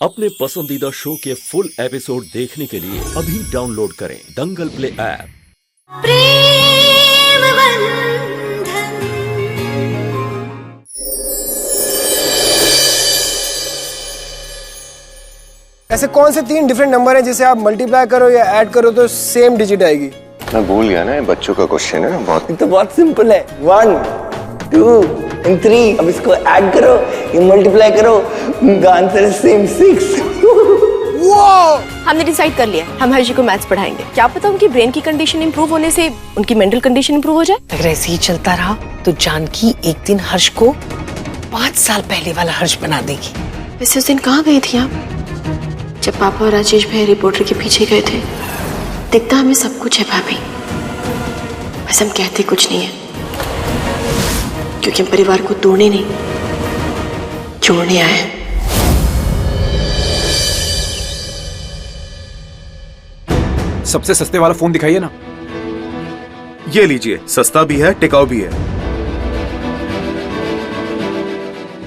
अपने पसंदीदा शो के फुल एपिसोड देखने के लिए अभी डाउनलोड करें दंगल प्ले ऐप। प्रेम बंधन। ऐसे कौन से 3 डिफरेंट नंबर हैं जिसे आप मल्टीप्लाई करो या ऐड करो तो सेम डिजिट आएगी? मैं भूल गया ना, ये बच्चों का क्वेश्चन है ना। बहुत सिंपल है। 1 2 and 3। अब इसको ऐड करो, ये मल्टीप्लाई करो, आंसर है सेम 6। हमने डिसाइड कर लिया हम हर्षी को मैथ्स पढ़ाएंगे। क्या पता उनकी ब्रेन की कंडीशन इंप्रूव होने से उनकी मेंटल कंडीशन इंप्रूव हो जाए। अगर ऐसे ही चलता रहा तो जानकी एक दिन हर्ष को 5 साल पहले वाला हर्ष बना देगी। वैसे उस दिन कहाँ गई थी आप, जब पापा और राजेश भाई रिपोर्टर के पीछे गए थे? दिखता हमें सब कुछ है भाभी, बस हम कहते कुछ नहीं है, क्योंकि हम परिवार को तोड़ने नहीं जोड़ने आए हैं। सबसे सस्ते वाला फोन दिखाइए ना। ये लीजिए, सस्ता भी है टिकाऊ भी है।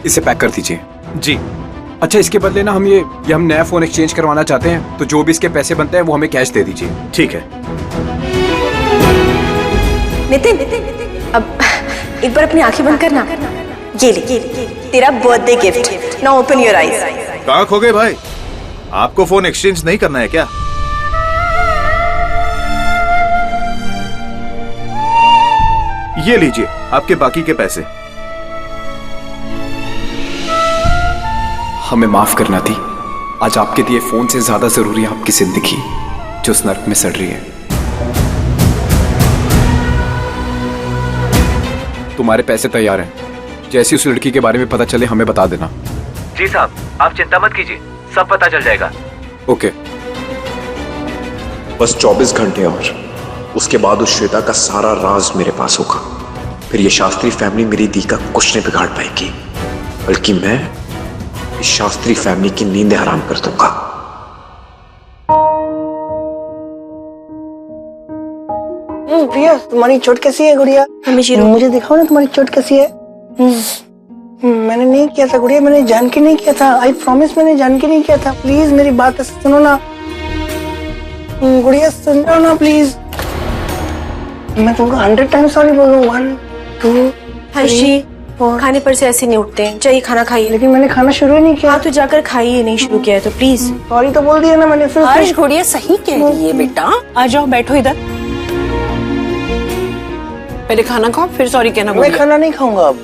इसे पैक कर दीजिए। जी। अच्छा, इसके बदले ना हम हम नया फोन एक्सचेंज करवाना चाहते हैं, तो जो भी इसके पैसे बनते हैं वो हमें कैश दे दीजिए। ठीक है। नितिन, अब एक बार अपनी आंखें बंद करना। ये ले तेरा birthday gift. Now open your eyes. कहाँ खो गए भाई? आपको फोन एक्सचेंज नहीं करना है क्या? ये लीजिए आपके बाकी के पैसे। हमें माफ करना थी, आज आपके दिए फोन से ज्यादा जरूरी है आपकी जिंदगी जो उस नर्क में सड़ रही है। तुम्हारे पैसे तैयार हैं, जैसी उस लड़की के बारे में पता चले हमें बता देना। जी साहब, आप चिंता मत कीजिए, सब पता चल जाएगा। ओके। बस 24 घंटे और उसके बाद उस श्वेता का सारा राज मेरे पास होगा। फिर ये शास्त्री फैमिली मेरी दी का कुछ नहीं बिगाड़ पाएगी, बल्कि मैं इस शास्त्री फैमिली की नींदें हराम कर दूंगा। प्रिया, तुम्हारी चोट कैसी है गुड़िया? मुझे दिखाओ ना तुम्हारी चोट कैसी है। मैंने नहीं किया था गुड़िया, मैंने जान के नहीं किया था। आई प्रॉमिस, मैंने जान के नहीं किया था। प्लीज मेरी बात सुनो ना गुड़िया, सुन जाओ ना प्लीज। मैं तुमको 100 टाइम्स सॉरी बोल रहा हूँ। 1 2 हर्षी, खाने पर से ऐसे नहीं उठते हैं, चाहिए खाना खाइए। लेकिन मैंने खाना शुरू ही नहीं किया। हाँ तो जाकर खाइए, नहीं शुरू किया है तो प्लीज। सॉरी तो बोल दिया ना मैंने। फिर हर्ष, गुड़िया सही कह रही है बेटा, आ जाओ बैठो इधर। पहले खाना खाओ फिर सॉरी कहना। मैं खाना नहीं खाऊंगा अब।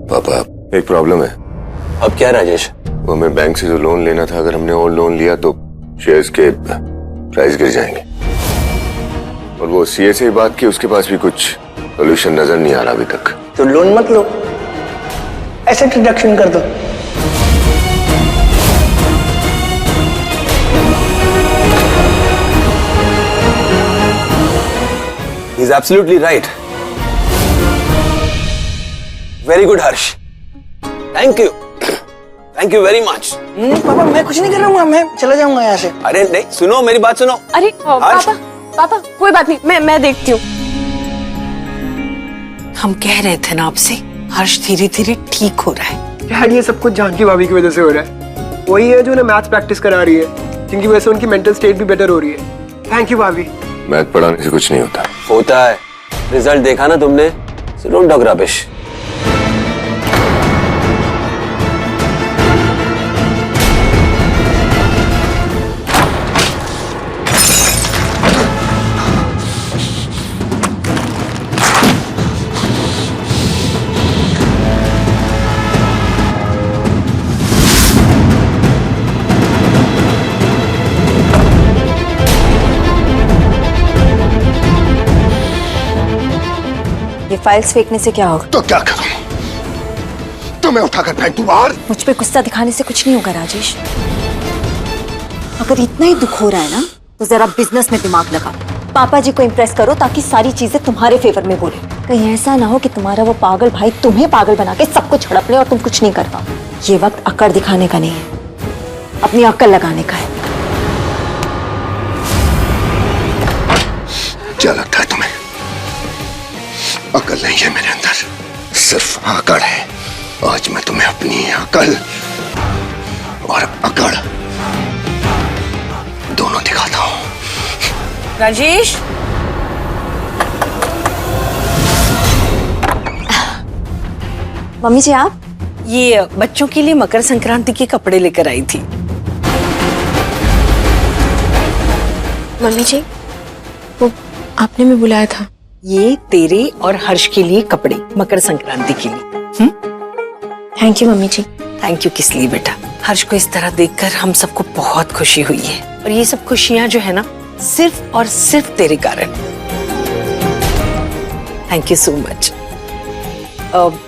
पापा, एक प्रॉब्लम है। अब क्या राजेश? वो हमें बैंक से जो लोन लेना था, अगर हमने और लोन लिया तो शेयर्स के प्राइस गिर जाएंगे। और वो सीए से बात की, उसके पास भी कुछ सोल्यूशन नजर नहीं आ रहा अभी तक। तो लोन मत लो, एसेट रिडक्शन कर दो। He is absolutely right. Very good, Harsh. Thank you. Thank you very much. पापा, मैं कुछ नहीं कर रहा हूँ, मैं चला जाऊंगा यहाँ से। अरे नहीं, सुनो मेरी बात सुनो। अरे पापा कोई बात नहीं, मैं देखती हूँ। हम कह रहे थे ना आपसे, हर्ष धीरे धीरे ठीक हो रहा है। यार ये सब कुछ जानकी भाभी की वजह से हो रहा है। वही है जो उन्हें मैथ्स प्रैक्टिस करा रही है, जिनकी वजह से उनकी मेंटल स्टेट भी बेटर हो रही है। थैंक यू भाभी। मैथ पढ़ाने से कुछ नहीं होता। होता है, रिजल्ट देखा ना तुमने। So don't talk rubbish. ये फाइल्स फेंकने से क्या होगा? तो क्या करूं? तुम्हें उठाकर फेंक दूं बाहर? मुझ पे गुस्सा दिखाने से कुछ नहीं होगा राजेश। अगर इतना ही दुख हो रहा है ना तो जरा बिजनेस में दिमाग लगा। पापा जी को इम्प्रेस करो ताकि सारी चीजें तुम्हारे फेवर में बोले। कहीं ऐसा ना हो कि तुम्हारा वो पागल भाई तुम्हें पागल बना के सब कुछ हड़प ले और तुम कुछ नहीं कर पाओ। ये वक्त अकड़ दिखाने का नहीं है, अपनी अक्ल लगाने का है। क्या लगता है तुम्हें? अकल नहीं है मेरे अंदर, सिर्फ आकड़ है। आज मैं तुम्हें अपनी अकल और अकड़ दोनों दिखाता हूं। राजेश, मम्मी जी आप? ये बच्चों के लिए मकर संक्रांति के कपड़े लेकर आई थी। मम्मी जी, वो आपने भी बुलाया था। ये तेरे और हर्ष के लिए कपड़े मकर संक्रांति के लिए। Thank you mummy ji. Thank you किस लिए बेटा? हर्ष को इस तरह देखकर हम सबको बहुत खुशी हुई है, और ये सब खुशियां जो है ना, सिर्फ और सिर्फ तेरे कारण। Thank you so much.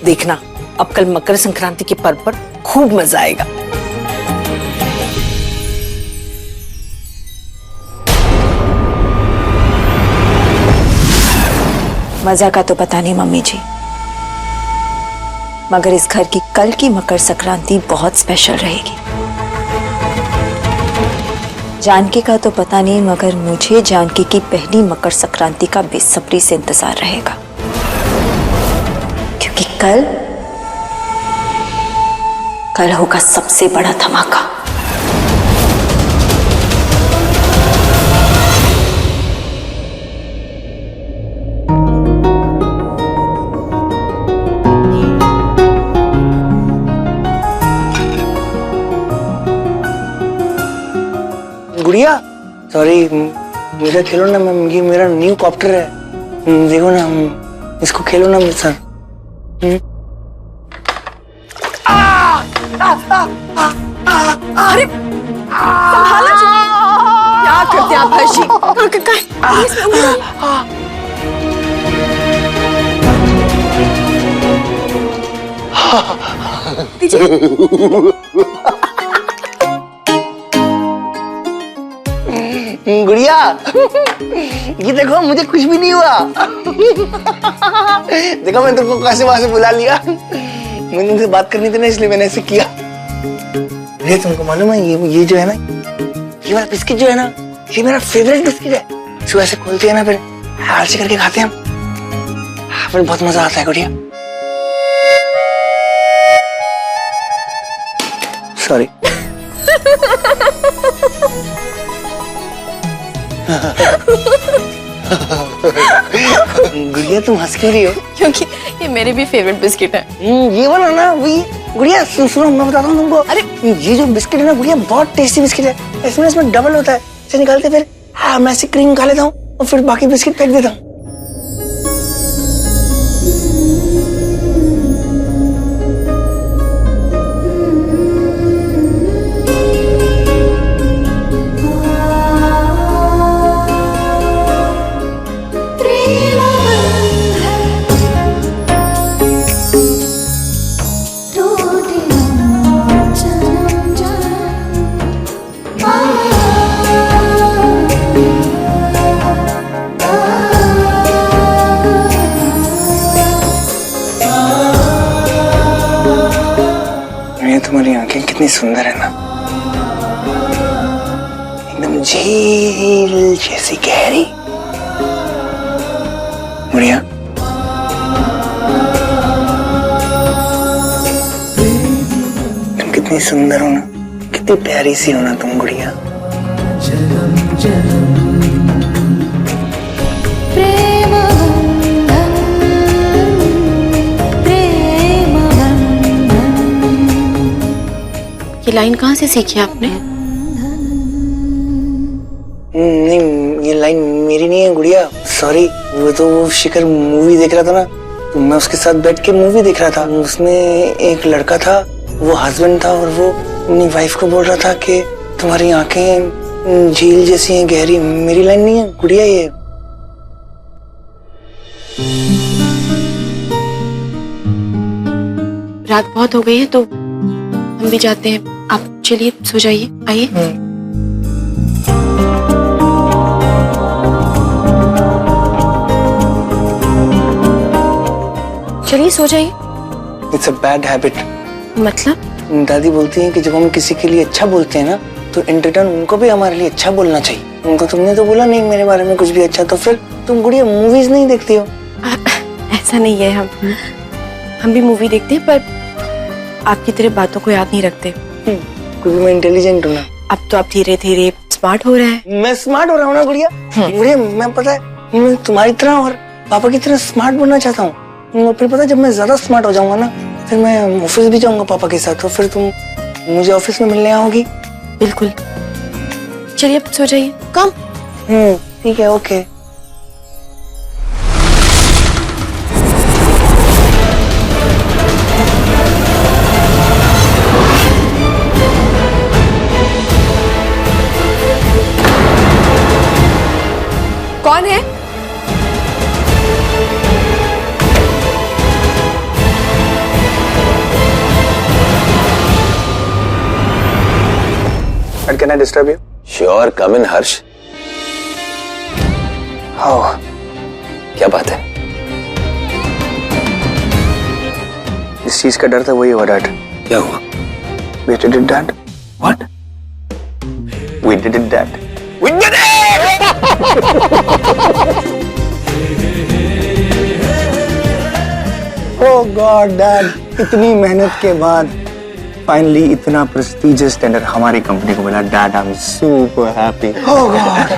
देखना, अब कल मकर संक्रांति के पर्व पर खूब मजा आएगा। मजा का तो पता नहीं मम्मी जी, मगर इस घर की कल की मकर संक्रांति बहुत स्पेशल रहेगी। जानकी का तो पता नहीं, मगर मुझे जानकी की पहली मकर संक्रांति का बेसब्री से इंतजार रहेगा, क्योंकि कल होगा सबसे बड़ा धमाका। गुड़िया, सॉरी, मुझे खेलो ना मैम, ये मेरा न्यू कॉप्टर है। देखो ना, इसको खेलो ना मेरे साथ। अरे संभालो जी, क्या करते आप हर्ष जी? गुड़िया, ये देखो, मुझे कुछ भी नहीं हुआ। देखो, मैं तुमको कैसे वहां से बुला लिया। मुझे तुमसे बात करनी थी ना, इसलिए मैंने ऐसे किया। ये तुमको मालूम है, ये जो है ना, ये वाला बिस्किट जो है ना, ये मेरा फेवरेट बिस्किट है। सुबह से खोलते हैं ना, फिर हाल से करके खाते हैं हम, फिर बहुत मजा आता है। गुड़िया, सॉरी। गुड़िया, तुम हंस क्यों रही हो? क्योंकि ये मेरे भी फेवरेट बिस्किट है। ये वाला ना, वही। गुड़िया सुनो, मैं बताता हूँ तुमको। अरे ये जो बिस्किट है ना गुड़िया, बहुत टेस्टी बिस्किट है। इसमें डबल होता है। इसे निकालते फिर मैं ऐसी क्रीम खा लेता हूँ और फिर बाकी बिस्किट फेंक देता हूँ। तुम्हारी आंखें कितनी सुंदर है ना, एकदम झील जैसी गहरी। बढ़िया, तुम कितनी सुंदर हो ना, कितनी प्यारी सी हो ना तुम गुड़िया। ये लाइन कहाँ से सीखी आपने? नहीं, ये लाइन मेरी नहीं है गुड़िया, सॉरी। वो शिखर मूवी देख रहा था ना, तो मैं उसके साथ बैठ के मूवी देख रहा था। उसमें एक लड़का था, वो हस्बैंड था, और वो अपनी वाइफ को बोल रहा था कि तुम्हारी आंखें झील जैसी हैं गहरी। मेरी लाइन नहीं है गुड़िया ये। रात बहुत हो गई है, तो हम भी जाते हैं। आप चलिए, सो जाइए, आइए। चलिए सो जाइए। It's a bad habit. मतलब? दादी बोलती है कि जब हम किसी के लिए अच्छा बोलते हैं ना, तो इन रिटर्न उनको भी हमारे लिए अच्छा बोलना चाहिए। उनको तुमने तो बोला नहीं मेरे बारे में कुछ भी अच्छा, तो फिर तुम गुड़िया मूवीज नहीं देखती हो? ऐसा नहीं है, हम हम भी मूवी देखते हैं, पर आपकी तरह बातों को याद नहीं रखते। क्योंकि मैं इंटेलिजेंट हूँ ना। अब तो आप धीरे धीरे स्मार्ट हो रहे हैं। मैं स्मार्ट हो रहा हूँ ना गुड़िया। गुड़िया मैं पता है मैं तुम्हारी तरह और पापा की तरह स्मार्ट बनना चाहता हूँ। और फिर पता है जब मैं ज्यादा स्मार्ट हो जाऊंगा ना, फिर मैं ऑफिस भी जाऊंगा पापा के साथ, तो फिर तुम मुझे ऑफिस में मिलने आओगी। बिल्कुल। चलिए अब सो जाइए। कम। ठीक है, ओके। कौन है? Can I disturb you? Sure, come in, Harsh. Oh, क्या बात है? जिस चीज का डर था वही हुआ डैड। क्या हुआ? We did it, Dad. What? We did it, Dad. We did it! Oh God, Dad. इतनी मेहनत के बाद फाइनली इतना प्रेस्टिजियस टेंडर हमारी कंपनी को मिला। Dad, I am super happy. Oh God.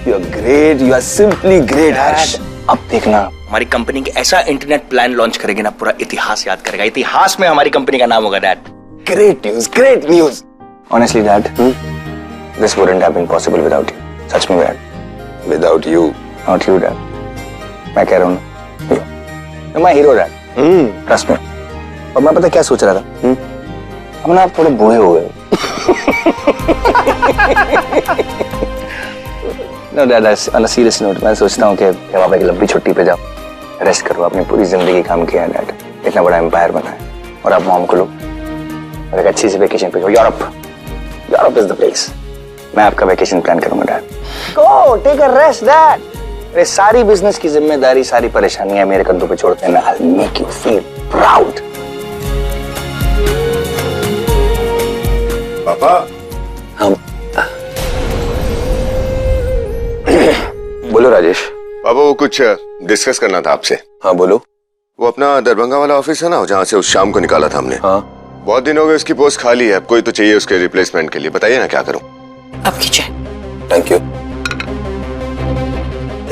You are great. You are simply great, Harsh. अब देखना हमारी कंपनी के ऐसा इंटरनेट प्लान लॉन्च करेगी ना, पूरा इतिहास याद करेगा। इतिहास में हमारी कंपनी का नाम होगा, dad. Great news, great news. Honestly, Dad, this wouldn't have been possible without you. सच में Dad. Without you. Not you, Dad. मैं कह रहा हूँ ना, you're my hero, Dad. Trust me. और मैं पता क्या सोच रहा था? हम ना थोड़े बूढ़े हो गए। No, Dad, on a serious note, मैं सोचता हूँ कि पापा की लंबी छुट्टी पे जाओ, रेस्ट करो। अपनी पूरी जिंदगी काम किया है डैड, इतना बड़ा एम्पायर बना है, और आप मॉम को लो और एक अच्छी सी वेकेशन पे जाओ। Europe is the place. मैं आपका वेकेशन प्लान करूंगा dad. Go take a rest dad. मेरे सारी बिजनेस की जिम्मेदारी, सारी परेशानियां मेरे कंधों पे छोड़ देना। I will make you feel proud. पापा, हम बोलो राजेश। पापा वो कुछ डिस्कस करना था आपसे। हाँ बोलो। वो अपना दरभंगा वाला ऑफिस है ना, जहाँ से उस शाम को निकाला था हमने। हाँ। बहुत दिन हो गए, उसकी पोस्ट खाली है। अब कोई तो चाहिए उसके रिप्लेसमेंट के लिए। बताइए ना क्या करूं। अब कीजिए। Thank you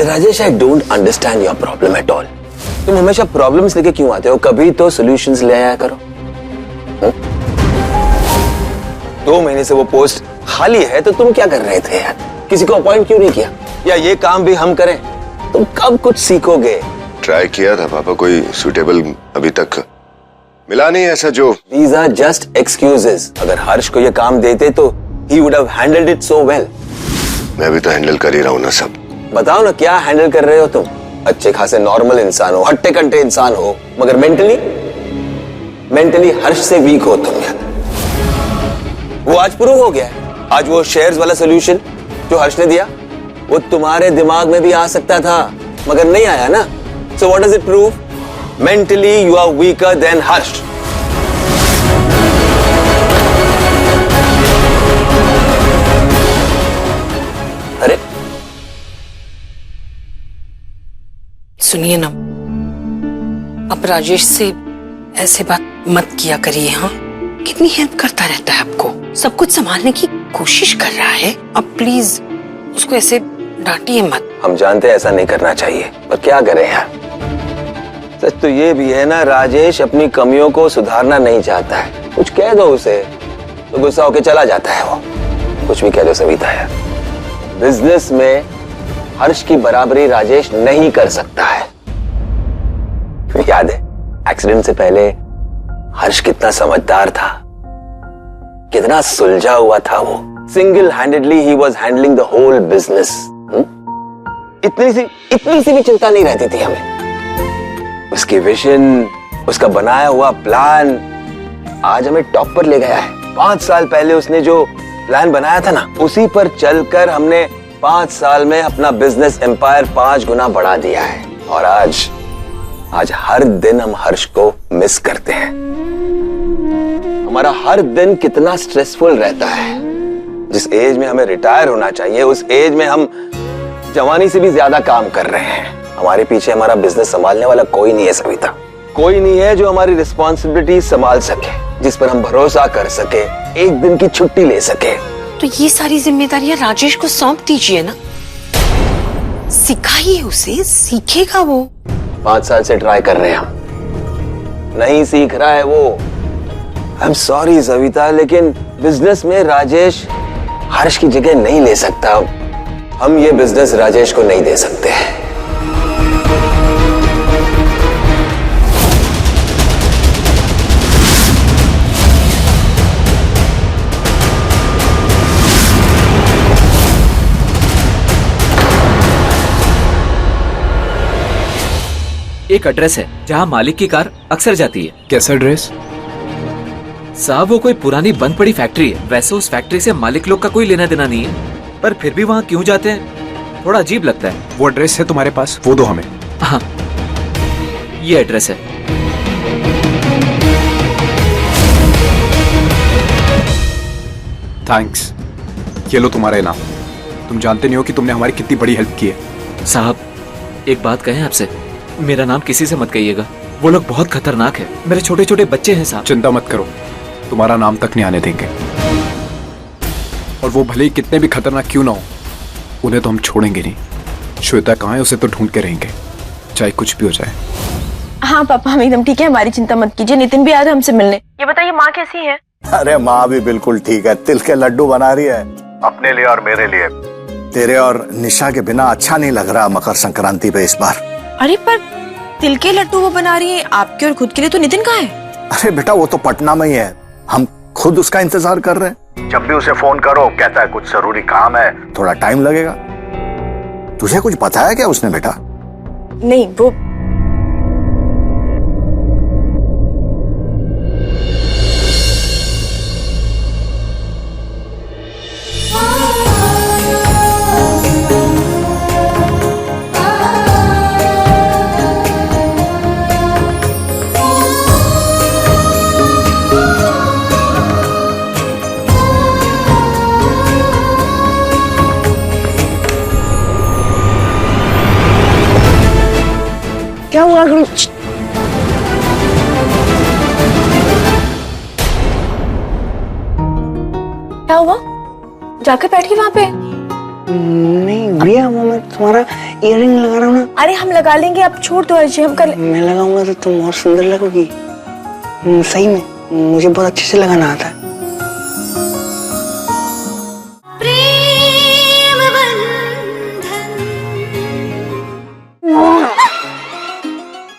Rajesh. I don't understand your problem at all. तुम हमेशा प्रॉब्लम्स लेके क्यों आते हो? कभी तो सॉल्यूशंस ले आया करो। 2 महीने से वो पोस्ट खाली है, तो तुम क्या कर रहे थे यार? किसी को अपॉइंट क्यों नहीं किया? या ये काम भी हम करें? तुम कब कुछ सीखोगे? ट्राई किया था पापा, कोई सुटेबल अभी तक मिला नहीं ऐसा जो। These are just excuses. अगर हर्ष को ये काम देते तो he would have handled it so well. मैं भी तो हैंडल कर ही रहा हूँ ना सब। बताओ ना क्या हैंडल कर रहे हो तुम? अच्छे खासे नॉर्मल इंसान हो, हट्टे कट्टे इंसान हो, मगर मेंटली हर्ष से वीक हो तुम यार। वो आज प्रूव हो गया है। आज वो शेयर्स वाला सोल्यूशन जो हर्ष ने दिया, वो तुम्हारे दिमाग में भी आ सकता था, मगर नहीं आया ना। So what does it prove? Mentally you are weaker than Harsh. अरे सुनिए ना, अब राजेश से ऐसे बात मत किया करिए। हाँ, कितनी हेल्प करता रहता है आपको, सब कुछ संभालने की कोशिश कर रहा है। अब प्लीज उसको ऐसे डांटिए मत। हम जानते हैं ऐसा नहीं करना चाहिए, पर क्या करें यार। सच तो ये भी है ना, राजेश अपनी कमियों को सुधारना नहीं चाहता है। कुछ कह दो उसे तो गुस्सा होके चला जाता है वो। कुछ भी कह दो सविता यार। बिजनेस में हर्ष की बराबरी राजेश नहीं कर सकता है। याद है एक्सीडेंट से पहले हर्ष कितना समझदार था, कितना सुलझा हुआ था वो। सिंगल हैंडेडली ही was handling the whole business. इतनी सी भी चिंता नहीं रहती थी हमें। उसकी विजन, उसका बनाया हुआ प्लान आज हमें टॉप पर ले गया है। 5 साल पहले उसने जो प्लान बनाया था ना, उसी पर चलकर हमने 5 साल में अपना बिजनेस एम्पायर 5 गुना बढ़ा दिया है। और आज हर दिन हम हर्ष को मिस करते हैं। हमारा हर दिन कितना स्ट्रेसफुल रहता है। जिस एज में हमें रिटायर होना चाहिए, उस एज में हम जवानी से भी ज्यादा काम कर रहे हैं। हमारे पीछे हमारा बिजनेस संभालने वाला कोई नहीं है सविता। कोई नहीं है जो हमारी रिस्पॉन्सिबिलिटी संभाल सके, जिस पर हम भरोसा कर सके, एक दिन की छुट्टी ले सके। तो ये सारी जिम्मेदारियां राजेश को सौंप दीजिए ना, सिखाइए उसे, सीखेगा वो। 5 साल से ट्राई कर रहे हैं हम, नहीं सीख रहा है वो। आई एम सॉरी सविता, लेकिन बिजनेस में राजेश हर्ष की जगह नहीं ले सकता। हम ये बिजनेस राजेश को नहीं दे सकते। एक एड्रेस है जहाँ मालिक की कार अक्सर जाती है। कैसा एड्रेस? साहब वो कोई पुरानी बंद पड़ी फैक्ट्री है। वैसे उस फैक्ट्री से मालिक लोग का कोई लेना देना नहीं है, पर फिर भी वहाँ क्यों जाते हैं थोड़ा अजीब लगता है। वो एड्रेस है तुम्हारे पास, वो दो हमें। हाँ, ये एड्रेस है। थैंक्स, ये लो तुम्हारा इनाम। तुम जानते नहीं हो कि तुमने हमारी कितनी बड़ी हेल्प की है। साहब एक बात कहें आपसे, मेरा नाम किसी से मत कहिएगा, वो लोग बहुत खतरनाक है। मेरे छोटे छोटे बच्चे हैं साहब। चिंता मत करो, तुम्हारा नाम तक नहीं आने देंगे। और वो भले ही कितने भी खतरनाक क्यों ना हो, उन्हें तो हम छोड़ेंगे नहीं। श्वेता कहाँ है, उसे तो ढूंढ के रहेंगे, चाहे कुछ भी हो जाए। हाँ पापा, हम एकदम ठीक है, हमारी चिंता मत कीजिए। नितिन भी आया था हमसे मिलने। ये बताइए माँ कैसी है? अरे माँ भी बिल्कुल ठीक है, तिल के लड्डू बना रही है अपने लिए और मेरे लिए। तेरे और निशा के बिना अच्छा नहीं लग रहा मकर संक्रांति पे इस बार। अरे पर तिल के लड्डू वो बना रही है आपके और खुद के लिए, तो नितिन कहाँ है? अरे बेटा वो तो पटना में ही है, हम खुद उसका इंतजार कर रहे हैं। जब भी उसे फोन करो कहता है कुछ जरूरी काम है, थोड़ा टाइम लगेगा। तुझे कुछ पता है क्या उसने बेटा? नहीं, वो क्या हुआ? क्या हुआ? जाकर बैठी वहाँ पे? नहीं गुड़िया, वो मैं तुम्हारा इयररिंग लगा रहा हूँ ना। अरे हम लगा लेंगे, आप छोड़ दो अर्जी, हम कर। मैं लगाऊंगा तो तुम और सुंदर लगोगी। सही में मुझे बहुत अच्छे से लगाना आता है।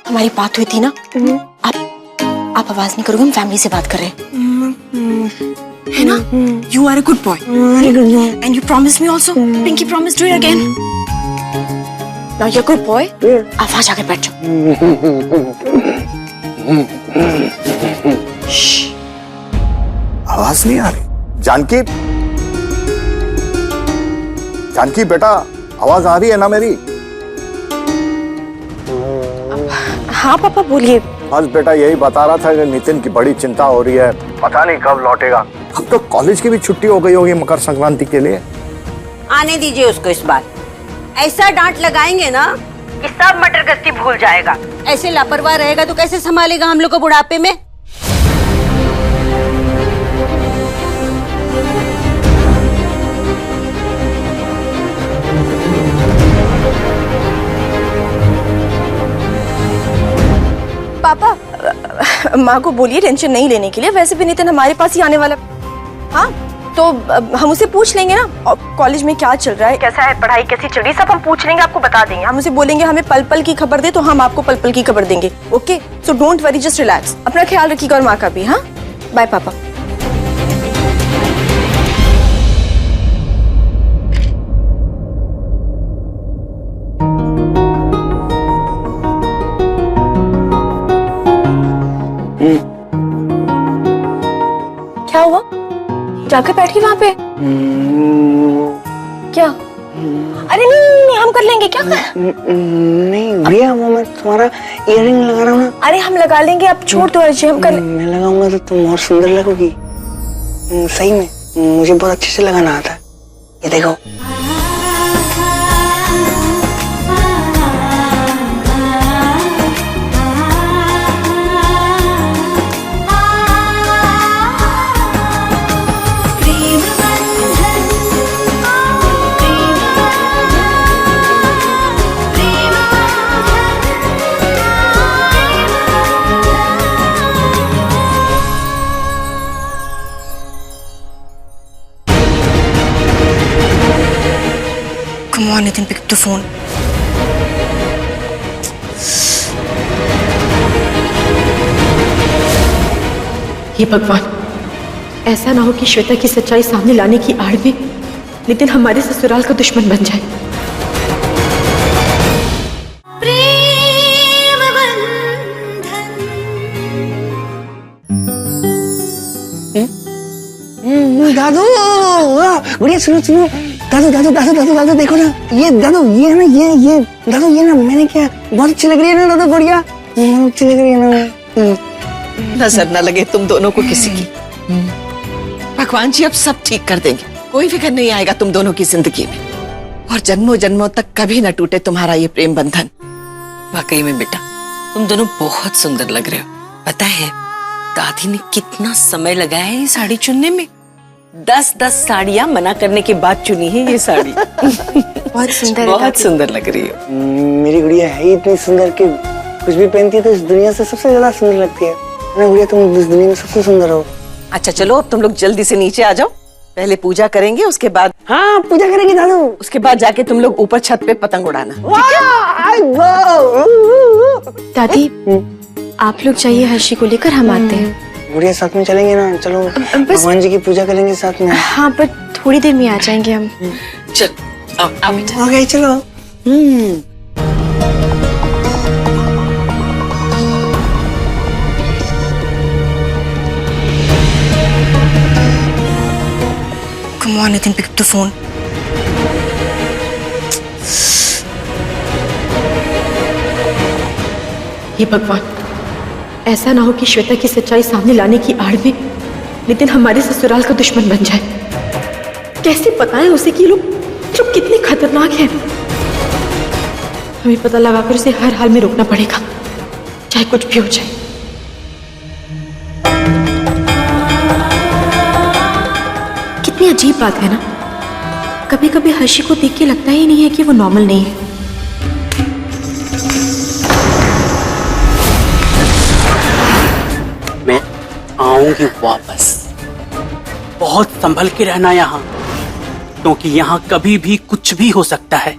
हमारी बात हुई थी ना, आप आवाज नहीं करोगे, हम फैमिली से बात कर रहे हैं, है ना? You are a good boy. And you promised me also. Pinky promised you again. Now you're a good boy. आप वहाँ जाकर बैठ जाओ। आवाज नहीं आ रही। जानकी, जानकी बेटा, आवाज आ रही है ना मेरी? हाँ पापा बोलिए। बस बेटा यही बता रहा था कि नितिन की बड़ी चिंता हो रही है, पता नहीं कब लौटेगा। अब तो कॉलेज की भी छुट्टी हो गई होगी मकर संक्रांति के लिए। आने दीजिए उसको इस बार। ऐसा डांट लगाएंगे ना कि सब मटर गश्ती भूल जाएगा। ऐसे लापरवाह रहेगा तो कैसे संभालेगा हम लोग को बुढ़ापे में? पापा माँ को बोलिए टेंशन नहीं लेने के लिए, वैसे भी नितिन हमारे पास ही आने वाला। हाँ तो हम उसे पूछ लेंगे ना कॉलेज में क्या चल रहा है, कैसा है, पढ़ाई कैसी चल रही है, सब हम पूछ लेंगे, आपको बता देंगे। हम उसे बोलेंगे हमें पल पल की खबर दे, तो हम आपको पल पल की खबर देंगे। Okay, so don't worry, just relax. अपना ख्याल रखिएगा और माँ का भी। हाँ, बाय पापा। क्या हुआ? जाकर बैठी वहाँ पे? क्या? अरे नहीं, हम कर लेंगे। क्या नहीं भैया, वो मैं तुम्हारा इयररिंग लगा रहा हूँ ना। अरे हम लगा लेंगे, आप छोड़ दो अर्जी, हम कर। मैं लगाऊंगा तो तुम और सुंदर लगोगी। सही में मुझे बहुत अच्छे से लगाना आता है। ये देखो। on, Nitin, pick up the phone. हे भगवान, ऐसा ना हो कि श्वेता की सच्चाई सामने लाने की आड़ में नितिन हमारे ससुराल का दुश्मन बन जाए। दादू, गुड़िया सुनो सुनो, दादू दादू दादू दादू दादू देखो ना, ये दादू ये है ना, ये दादू ये ना, मैंने क्या बहुत अच्छी लग रही है ना दादू, गुड़िया बहुत अच्छी लग रही है ना। नजर न लगे तुम दोनों को किसी की। भगवान जी अब सब ठीक कर देंगे, कोई फिक्र नहीं आएगा तुम दोनों की जिंदगी में, और जन्मों जन्मों तक कभी न टूटे तुम्हारा ये प्रेम बंधन। वाकई में बेटा तुम दोनों बहुत सुंदर लग रहे हो। पता है दादी ने कितना समय लगाया है ये साड़ी चुनने में, 10-10 साड़ियां मना करने के बाद चुनी है ये साड़ी। बहुत सुंदर, बहुत सुंदर लग रही है। मेरी गुड़िया है ही इतनी सुंदर कि कुछ भी पहनती है तो इस दुनिया से सबसे ज्यादा सुंदर लगती है ना गुड़िया, तुम इस दुनिया में सबसे सुंदर हो। अच्छा चलो अब तुम लोग जल्दी से नीचे आ जाओ, पहले पूजा करेंगे उसके बाद। हाँ पूजा करेंगे दादू, उसके बाद जाके तुम लोग ऊपर छत पे पतंग उड़ाना। दादी आप लोग जाइए, हर्षी को लेकर हम आते हैं। गुड़िया साथ में चलेंगे ना, चलो भगवान जी की पूजा करेंगे साथ में। हाँ पर थोड़ी देर में आ जाएंगे हम। चल आओ बेटा। ओके चलो। Come on, Nitin, pick up the phone. हे भगवान, ऐसा ना हो कि श्वेता की सच्चाई सामने लाने की आड़ में नितिन हमारे ससुराल का दुश्मन बन जाए। कैसे बताएं उसे कि लोग कितने खतरनाक हैं। हमें पता लगाकर उसे हर हाल में रोकना पड़ेगा, चाहे कुछ भी हो जाए। कितनी अजीब बात है ना, कभी कभी हर्षी को देख के लगता ही नहीं है कि वो नॉर्मल नहीं है। मैं आऊंगी वापस, बहुत संभल के रहना यहाँ, क्योंकि यहाँ कभी भी कुछ भी हो सकता है।